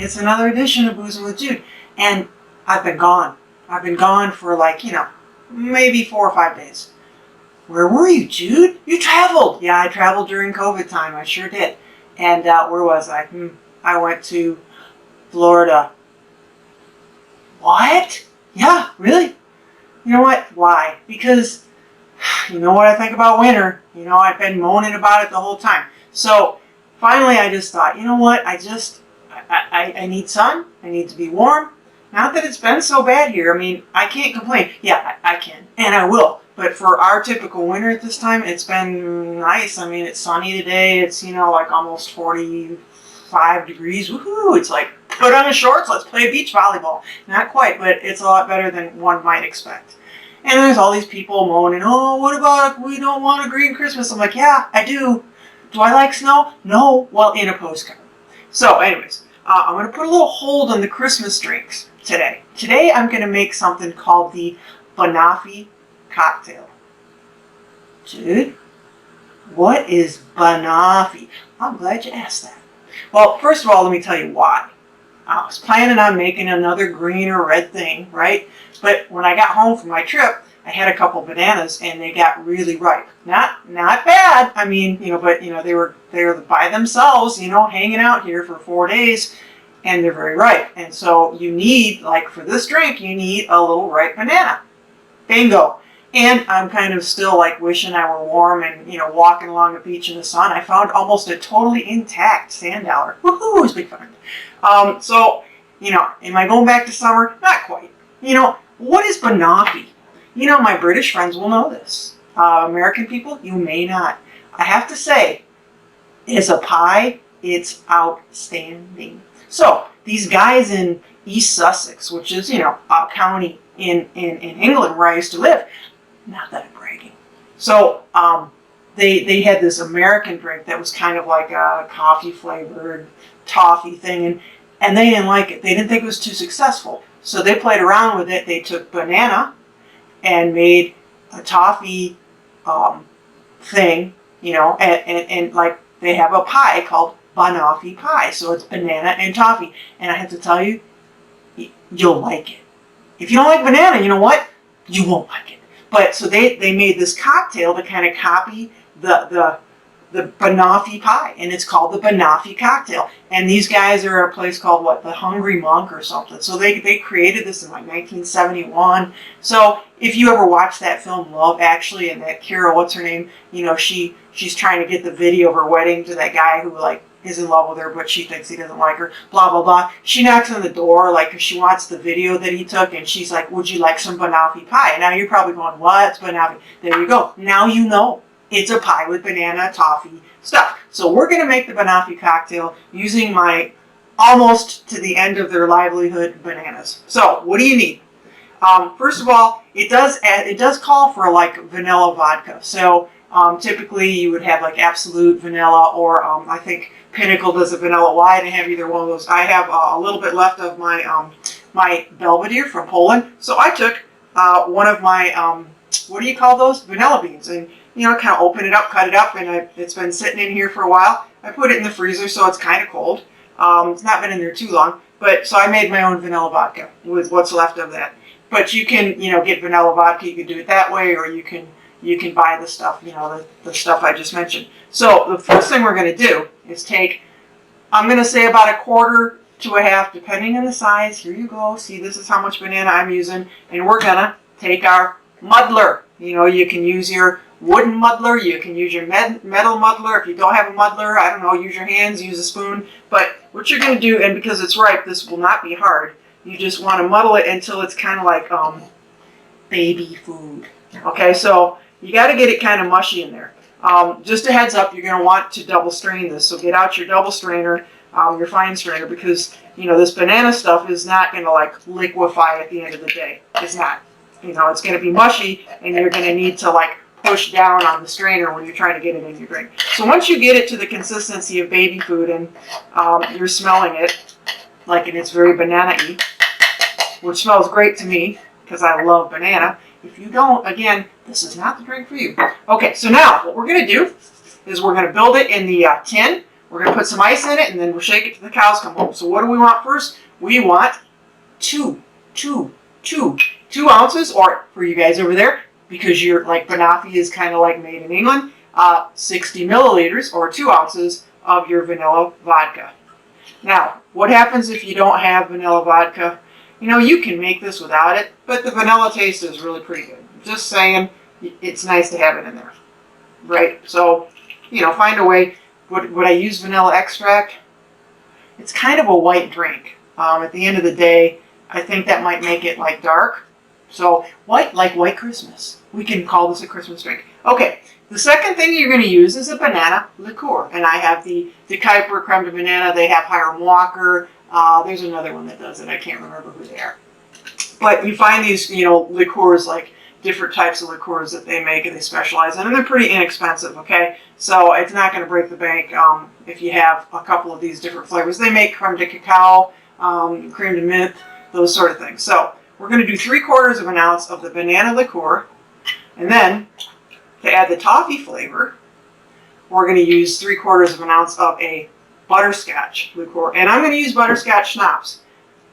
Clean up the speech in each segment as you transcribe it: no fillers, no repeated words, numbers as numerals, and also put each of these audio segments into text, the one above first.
it's another edition of Boozing with Jude. And I've been gone. I've been gone for like, maybe 4 or 5 days. Where were you, Jude? You traveled. Yeah, I traveled during COVID time. I sure did. And where was I? I went to Florida. What? Yeah, really? You know what? Why? Because you know what I think about winter. I've been moaning about it the whole time. So finally I just thought, you know what? I need sun. I need to be warm. Not that it's been so bad here. I mean, I can't complain. Yeah, I can. And I will. But for our typical winter at this time, it's been nice. I mean, it's sunny today. It's, like almost 45 degrees. Woohoo! It's like, put on the shorts, let's play beach volleyball. Not quite, but it's a lot better than one might expect. And there's all these people moaning, oh, what about we don't want a green Christmas? I'm like, yeah, I do. Do I like snow? No. Well, in a postcard. So anyways, I'm going to put a little hold on the Christmas drinks today. Today I'm going to make something called the Banoffee Cocktail. Dude, what is Banoffee? I'm glad you asked that. Well, first of all, let me tell you why. I was planning on making another green or red thing, right? But when I got home from my trip, I had a couple bananas and they got really ripe. Not bad. I mean, but they were by themselves, hanging out here for 4 days, and they're very ripe. And so you need, like for this drink, you need a little ripe banana. Bingo. And I'm kind of still like wishing I were warm and, walking along the beach in the sun. I found almost a totally intact sand dollar. Woohoo, it was big fun. So, am I going back to summer? Not quite. What is Banoffee? My British friends will know this. American people, you may not. I have to say, as a pie, it's outstanding. So, these guys in East Sussex, which is, a county in England where I used to live, not that I'm bragging. So, they had this American drink that was kind of like a coffee-flavored toffee thing, and they didn't like it. They didn't think it was too successful. So they played around with it. They took banana and made a toffee thing, and like they have a pie called Banoffee pie. So it's banana and toffee. And I have to tell you, you'll like it. If you don't like banana, you know what? You won't like it. But so they made this cocktail to kind of copy the Banoffee pie, and it's called the Banoffee Cocktail. And these guys are at a place called the Hungry Monk or something. So they created this in like 1971. So if you ever watch that film Love Actually, and that Kira, what's her name? She's trying to get the video of her wedding to that guy who is in love with her, but she thinks he doesn't like her. Blah blah blah. She knocks on the door cause she wants the video that he took, and she's like, "Would you like some Banoffee pie?" And now you're probably going, "What's Banoffee?" There you go. Now you know. It's a pie with banana, toffee, stuff. So we're going to make the Banoffee cocktail using my almost to the end of their livelihood bananas. So what do you need? First of all, it does call for vanilla vodka. So typically you would have Absolute vanilla, or I think Pinnacle does a vanilla white. I have either one of those. I have a little bit left of my my Belvedere from Poland. So I took one of my what do you call those? Vanilla beans, and kind of open it up, cut it up, and it's been sitting in here for a while. I put it in the freezer, so it's kind of cold. It's not been in there too long, so I made my own vanilla vodka with what's left of that. But you can, get vanilla vodka. You can do it that way, or you can buy the stuff, the stuff I just mentioned. So the first thing we're going to do is take, I'm going to say about 1/4 to 1/2, depending on the size. Here you go. See, this is how much banana I'm using, and we're gonna take our muddler. You can use your wooden muddler, you can use your metal muddler. If you don't have a muddler, I don't know, use your hands, use a spoon. But what you're going to do, and because it's ripe, this will not be hard, you just want to muddle it until it's kind of like baby food. Okay, so you got to get it kind of mushy in there. Just a heads up, you're going to want to double strain this. So get out your double strainer, your fine strainer, because this banana stuff is not going to liquefy at the end of the day. It's not. It's going to be mushy, and you're going to need to push down on the strainer when you're trying to get it in your drink. So once you get it to the consistency of baby food, and you're smelling it and it's very banana-y, which smells great to me because I love banana. If you don't, again, this is not the drink for you. Okay, so now what we're going to do is we're going to build it in the tin We're going to put some ice in it, and then we'll shake it till the cows come home. So what do we want first? We want 2 ounces, or for you guys over there, because you're like Banoffee is kind of like made in England, 60 milliliters or 2 ounces of your vanilla vodka. Now, what happens if you don't have vanilla vodka? You know, you can make this without it, but the vanilla taste is really pretty good. Just saying, it's nice to have it in there, right? So, you know, find a way. Would I use vanilla extract? It's kind of a white drink. At the end of the day, I think that might make it like dark. So white, like white Christmas. We can call this a Christmas drink. Okay, the second thing you're going to use is a banana liqueur. And I have the Kuiper creme de banana. They have Hiram Walker. There's another one that does it. I can't remember who they are. But you find these, you know, liqueurs, like different types of liqueurs that they make and they specialize in, and they're pretty inexpensive, okay? So it's not going to break the bank if you have a couple of these different flavors. They make creme de cacao, creme de menthe, those sort of things. So we're going to do 3/4 of an ounce of the banana liqueur, and then to add the toffee flavor, we're going to use 3/4 of an ounce of a butterscotch liqueur, and I'm going to use butterscotch schnapps.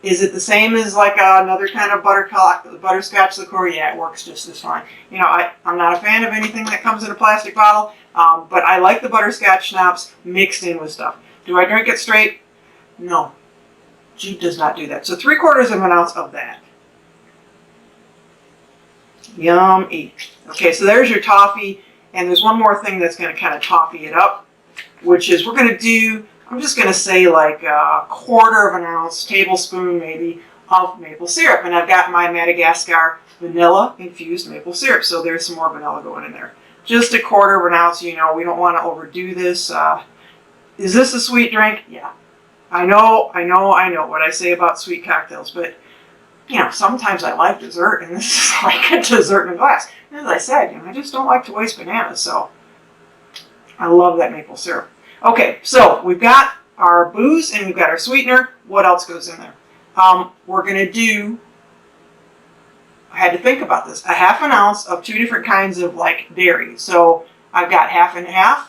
Is it the same as like another kind of butterscotch liqueur? Yeah, it works just as fine. You know, I'm not a fan of anything that comes in a plastic bottle, but I like the butterscotch schnapps mixed in with stuff. Do I drink it straight? No. Jeep does not do that. So 3/4 of an ounce of that. Yummy. Okay, so there's your toffee, and there's one more thing that's going to kind of toffee it up, which is we're going to do, I'm just going to say like 1/4 of an ounce, tablespoon maybe, of maple syrup. And I've got my Madagascar vanilla infused maple syrup. So there's some more vanilla going in there. Just 1/4 of an ounce, you know, we don't want to overdo this. Is this a sweet drink? Yeah. I know what I say about sweet cocktails, but you know, sometimes I like dessert, and this is like a dessert in a glass. And as I said, you know, I just don't like to waste bananas, so I love that maple syrup. Okay, so we've got our booze and we've got our sweetener. What else goes in there? We're going to do, I had to think about this, 1/2 ounce of 2 different kinds of like dairy. So I've got 1/2 and 1/2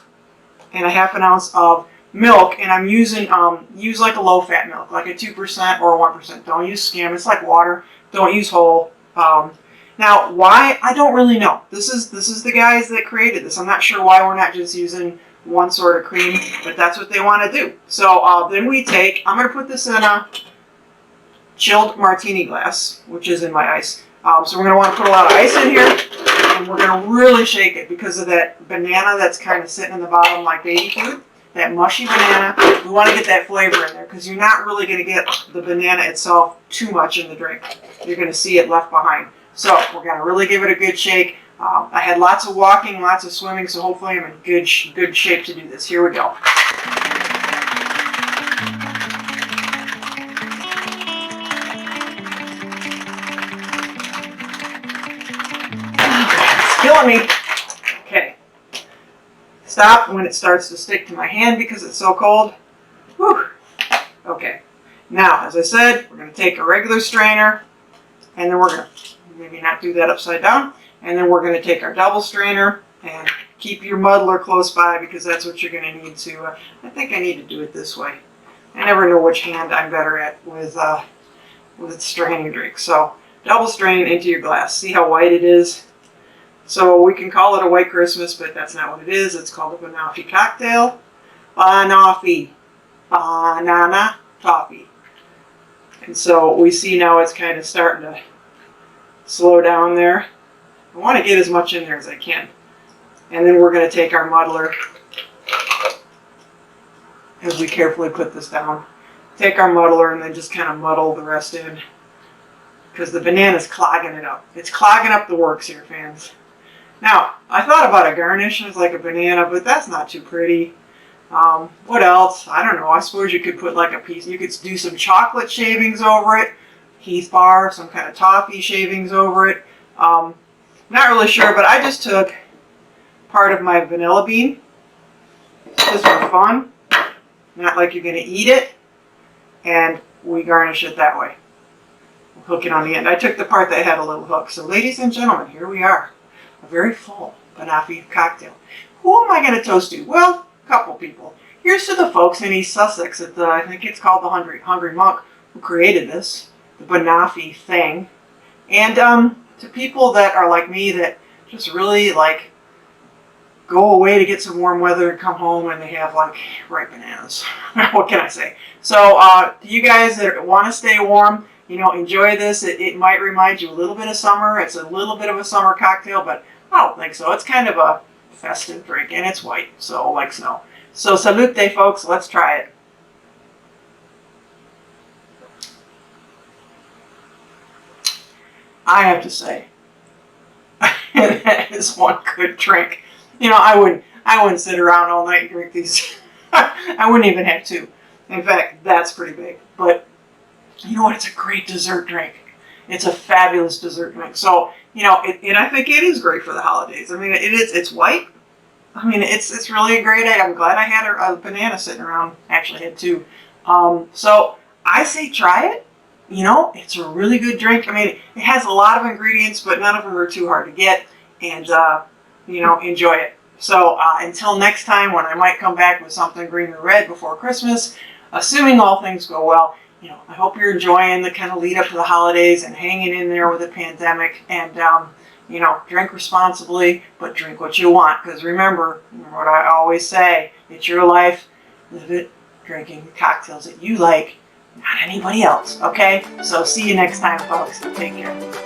and 1/2 ounce of milk, and I'm using, use like a low-fat milk, like a 2% or a 1%. Don't use skim. It's like water. Don't use whole. Now, why? I don't really know. This is the guys that created this. I'm not sure why we're not just using one sort of cream, but that's what they want to do. So then we take, I'm going to put this in a chilled martini glass, which is in my ice. So we're going to want to put a lot of ice in here, and we're going to really shake it because of that banana that's kind of sitting in the bottom like baby food. That mushy banana, we want to get that flavor in there because you're not really going to get the banana itself too much in the drink. You're going to see it left behind. So we're going to really give it a good shake. I had lots of walking, lots of swimming, so hopefully I'm in good shape to do this. Here we go. It's killing me. Okay. Stop when it starts to stick to my hand because it's so cold. Whew. Okay. Now, as I said, we're going to take a regular strainer, and then we're going to maybe not do that upside down. And then we're going to take our double strainer and keep your muddler close by because that's what you're going to need to, I think I need to do it this way. I never know which hand I'm better at with straining drinks. So double strain into your glass. See how white it is? So we can call it a white Christmas, but that's not what it is. It's called a Banoffee Cocktail. Banoffee. Banana toffee. And so we see now it's kind of starting to slow down there. I want to get as much in there as I can. And then we're going to take our muddler as we carefully put this down. Take our muddler and then just kind of muddle the rest in because the banana's clogging it up. It's clogging up the works here, fans. Now, I thought about a garnish as like a banana, but that's not too pretty. What else? I don't know. I suppose you could put like a piece. You could do some chocolate shavings over it. Heath bar, some kind of toffee shavings over it. Not really sure, but I just took part of my vanilla bean just for fun. Not like you're going to eat it. And we garnish it that way. We'll hook it on the end. I took the part that had a little hook. So ladies and gentlemen, here we are. A very full Banoffee cocktail. Who am I going to toast to? Well, a couple people. here's to the folks in East Sussex at the, I think it's called the Hungry Monk, who created this, the Banoffee thing. And to people that are like me that just really like go away to get some warm weather and come home and they have like ripe bananas. What can I say? So to you guys that want to stay warm, you know, enjoy this. It might remind you a little bit of summer. It's a little bit of a summer cocktail, but I don't think so. It's kind of a festive drink, and it's white, so like snow. So salute, folks. Let's try it. I have to say, that is one good drink. You know, I wouldn't sit around all night and drink these. I wouldn't even have two. In fact, that's pretty big. But you know what? It's a great dessert drink. It's a fabulous dessert drink. So, you know, and I think it is great for the holidays. I mean, it's white. I mean, it's really a great item. I'm glad I had a banana sitting around. Actually, had two. So I say try it. You know, it's a really good drink. I mean, it has a lot of ingredients, but none of them are too hard to get. And, you know, enjoy it. So until next time, when I might come back with something green or red before Christmas, assuming all things go well, you know, I hope you're enjoying the kind of lead up to the holidays and hanging in there with the pandemic. And, you know, drink responsibly, but drink what you want. Because remember what I always say, it's your life. Live it drinking cocktails that you like, not anybody else. Okay? So see you next time, folks. Take care.